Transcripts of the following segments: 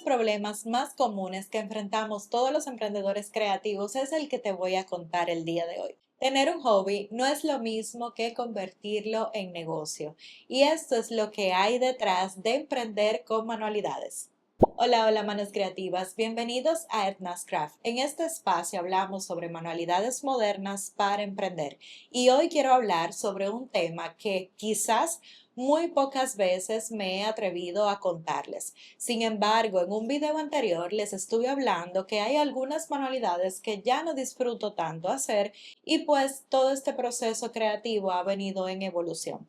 problemas más comunes que enfrentamos todos los emprendedores creativos es el que te voy a contar el día de hoy. Tener un hobby no es lo mismo que convertirlo en negocio, y esto es lo que hay detrás de emprender con manualidades. Hola, hola manos creativas, bienvenidos a Edna's Craft. En este espacio hablamos sobre manualidades modernas para emprender y hoy quiero hablar sobre un tema que quizás muy pocas veces me he atrevido a contarles. Sin embargo, en un video anterior les estuve hablando que hay algunas manualidades que ya no disfruto tanto hacer y pues todo este proceso creativo ha venido en evolución.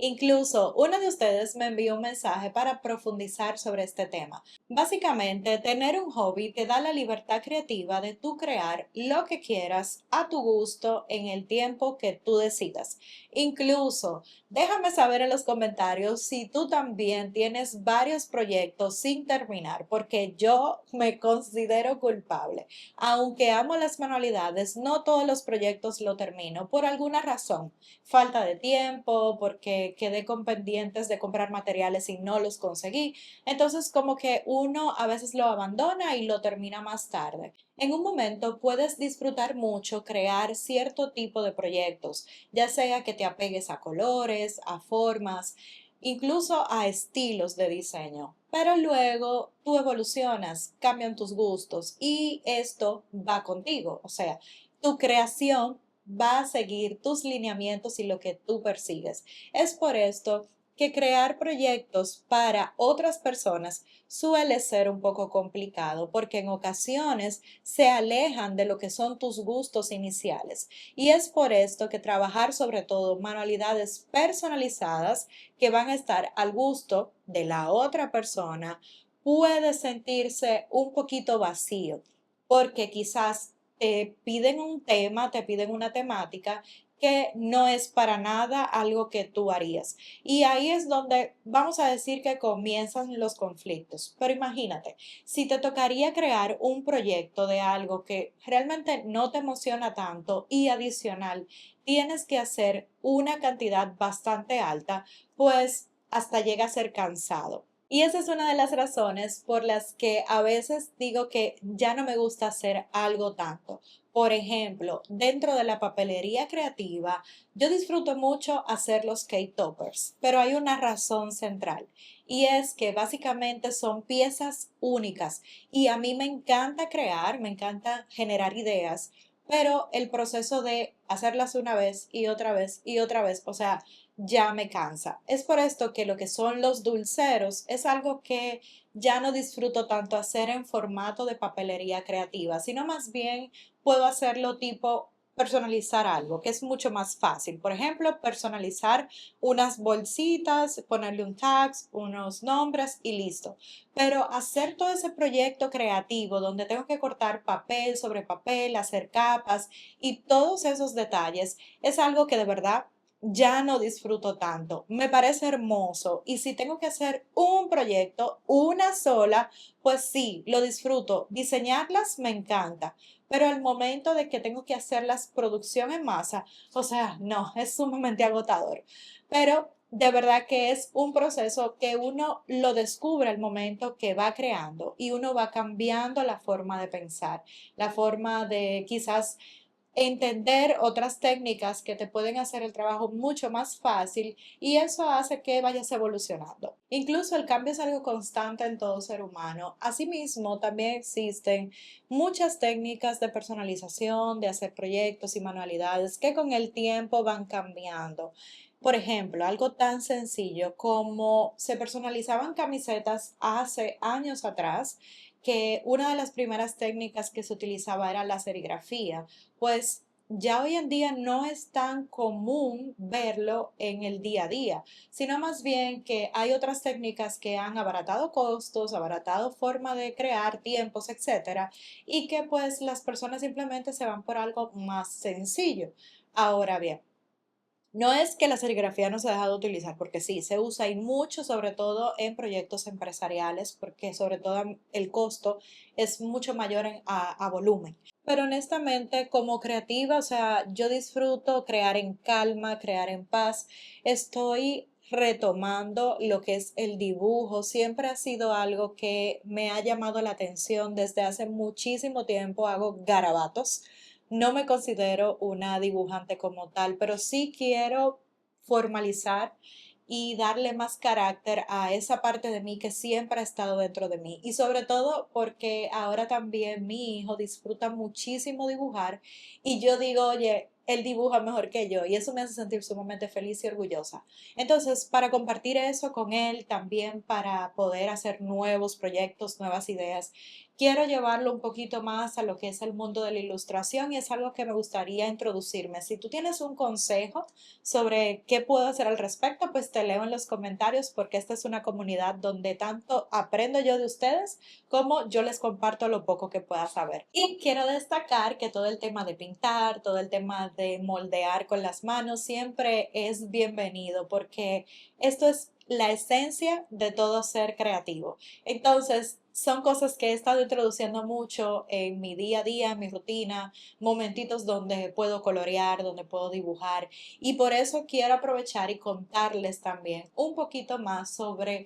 Incluso uno de ustedes me envió un mensaje para profundizar sobre este tema. Básicamente, tener un hobby te da la libertad creativa de tú crear lo que quieras a tu gusto en el tiempo que tú decidas. Incluso, déjame saber en los comentarios si tú también tienes varios proyectos sin terminar, porque yo me considero culpable. Aunque amo las manualidades, no todos los proyectos lo termino por alguna razón. Falta de tiempo, porque quedé con pendientes de comprar materiales y no los conseguí. Entonces, como que uno a veces lo abandona y lo termina más tarde. En un momento puedes disfrutar mucho crear cierto tipo de proyectos, ya sea que te apegues a colores, a formas, incluso a estilos de diseño. Pero luego tú evolucionas, cambian tus gustos y esto va contigo. O sea, tu creación va a seguir tus lineamientos y lo que tú persigues. Es por esto que crear proyectos para otras personas suele ser un poco complicado porque en ocasiones se alejan de lo que son tus gustos iniciales. Y es por esto que trabajar sobre todo manualidades personalizadas que van a estar al gusto de la otra persona puede sentirse un poquito vacío porque quizás te piden un tema, te piden una temática que no es para nada algo que tú harías. Y ahí es donde vamos a decir que comienzan los conflictos. Pero imagínate, si te tocaría crear un proyecto de algo que realmente no te emociona tanto y adicional, tienes que hacer una cantidad bastante alta, pues hasta llega a ser cansado. Y esa es una de las razones por las que a veces digo que ya no me gusta hacer algo tanto. Por ejemplo, dentro de la papelería creativa, yo disfruto mucho hacer los cake toppers, pero hay una razón central y es que básicamente son piezas únicas y a mí me encanta crear, me encanta generar ideas, pero el proceso de hacerlas una vez y otra vez y otra vez, o sea, ya me cansa. Es por esto que lo que son los dulceros es algo que ya no disfruto tanto hacer en formato de papelería creativa, sino más bien puedo hacerlo tipo personalizar algo, que es mucho más fácil. Por ejemplo, personalizar unas bolsitas, ponerle un tags, unos nombres y listo. Pero hacer todo ese proyecto creativo donde tengo que cortar papel sobre papel, hacer capas y todos esos detalles es algo que de verdad ya no disfruto tanto. Me parece hermoso y si tengo que hacer un proyecto, una sola, pues sí, lo disfruto. Diseñarlas me encanta, pero al momento de que tengo que hacer las producción en masa, o sea, no, es sumamente agotador. Pero de verdad que es un proceso que uno lo descubre al momento que va creando y uno va cambiando la forma de pensar, la forma de quizás entender otras técnicas que te pueden hacer el trabajo mucho más fácil y eso hace que vayas evolucionando. Incluso el cambio es algo constante en todo ser humano. Asimismo, también existen muchas técnicas de personalización, de hacer proyectos y manualidades que con el tiempo van cambiando. Por ejemplo, algo tan sencillo como se personalizaban camisetas hace años atrás, que una de las primeras técnicas que se utilizaba era la serigrafía, pues ya hoy en día no es tan común verlo en el día a día, sino más bien que hay otras técnicas que han abaratado costos, abaratado forma de crear tiempos, etcétera, y que pues las personas simplemente se van por algo más sencillo. Ahora bien, no es que la serigrafía no se deja de utilizar, porque sí, se usa y mucho, sobre todo en proyectos empresariales, porque sobre todo el costo es mucho mayor a volumen. Pero honestamente, como creativa, o sea, yo disfruto crear en calma, crear en paz. Estoy retomando lo que es el dibujo. Siempre ha sido algo que me ha llamado la atención desde hace muchísimo tiempo. Hago garabatos. No me considero una dibujante como tal, pero sí quiero formalizar y darle más carácter a esa parte de mí que siempre ha estado dentro de mí. Y sobre todo porque ahora también mi hijo disfruta muchísimo dibujar y yo digo, oye, él dibuja mejor que yo y eso me hace sentir sumamente feliz y orgullosa. Entonces, para compartir eso con él, también para poder hacer nuevos proyectos, nuevas ideas, quiero llevarlo un poquito más a lo que es el mundo de la ilustración y es algo que me gustaría introducirme. Si tú tienes un consejo sobre qué puedo hacer al respecto, pues te leo en los comentarios porque esta es una comunidad donde tanto aprendo yo de ustedes como yo les comparto lo poco que pueda saber. Y quiero destacar que todo el tema de pintar, todo el tema de moldear con las manos siempre es bienvenido porque esto es la esencia de todo ser creativo. Entonces, son cosas que he estado introduciendo mucho en mi día a día, en mi rutina, momentitos donde puedo colorear, donde puedo dibujar. Y por eso quiero aprovechar y contarles también un poquito más sobre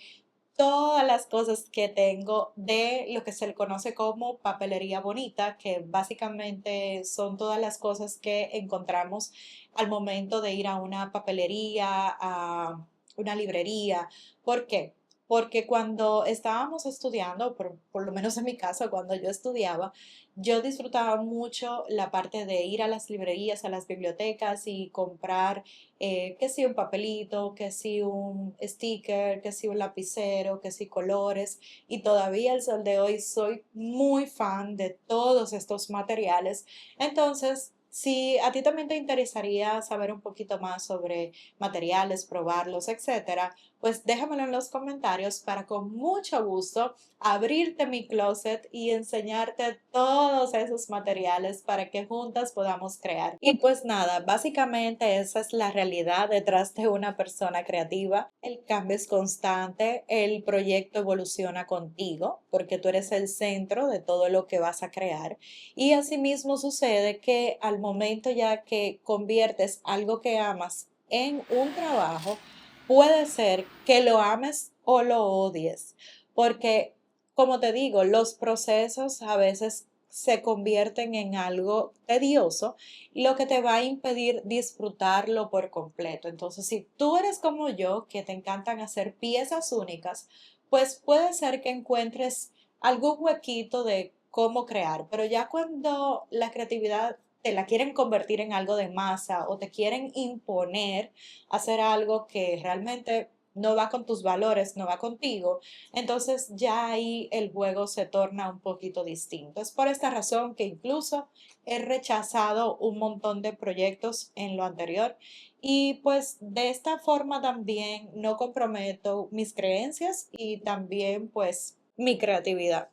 todas las cosas que tengo de lo que se le conoce como papelería bonita, que básicamente son todas las cosas que encontramos al momento de ir a una papelería, a una librería. ¿Por qué? Porque cuando estábamos estudiando, por lo menos en mi caso, cuando yo estudiaba, yo disfrutaba mucho la parte de ir a las librerías, a las bibliotecas y comprar que si un papelito, que si un sticker, que si un lapicero, que si colores. Y todavía el sol de hoy soy muy fan de todos estos materiales. Entonces, si a ti también te interesaría saber un poquito más sobre materiales, probarlos, etcétera, pues déjamelo en los comentarios para con mucho gusto abrirte mi closet y enseñarte todos esos materiales para que juntas podamos crear. Y pues nada, básicamente esa es la realidad detrás de una persona creativa. El cambio es constante, el proyecto evoluciona contigo porque tú eres el centro de todo lo que vas a crear. Y asimismo sucede que al momento ya que conviertes algo que amas en un trabajo, puede ser que lo ames o lo odies, porque como te digo, los procesos a veces se convierten en algo tedioso, lo que te va a impedir disfrutarlo por completo. Entonces, si tú eres como yo, que te encantan hacer piezas únicas, pues puede ser que encuentres algún huequito de cómo crear, pero ya cuando la creatividad te la quieren convertir en algo de masa o te quieren imponer hacer algo que realmente no va con tus valores, no va contigo, entonces ya ahí el juego se torna un poquito distinto. Es por esta razón que incluso he rechazado un montón de proyectos en lo anterior y pues de esta forma también no comprometo mis creencias y también pues mi creatividad.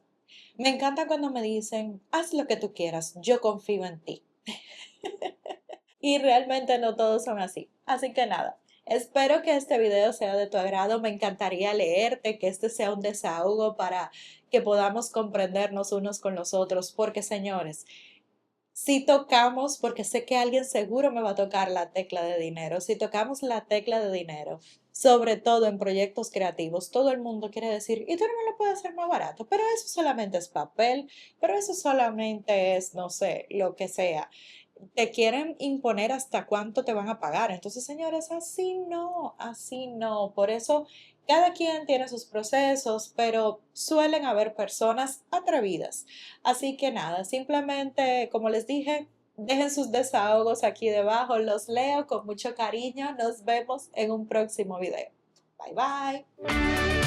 Me encanta cuando me dicen, haz lo que tú quieras, yo confío en ti. Y realmente no todos son así. Así que nada, espero que este video sea de tu agrado. Me encantaría leerte, que este sea un desahogo para que podamos comprendernos unos con los otros. Porque señores, si tocamos, porque sé que alguien seguro me va a tocar la tecla de dinero, si tocamos la tecla de dinero, sobre todo en proyectos creativos, todo el mundo quiere decir, y tú no me lo puedes hacer más barato, pero eso solamente es papel, pero eso solamente es, no sé, lo que sea. Te quieren imponer hasta cuánto te van a pagar. Entonces, señores, así no, así no. Por eso, cada quien tiene sus procesos, pero suelen haber personas atrevidas. Así que nada, simplemente, como les dije, dejen sus desahogos aquí debajo, los leo con mucho cariño. Nos vemos en un próximo video. Bye bye.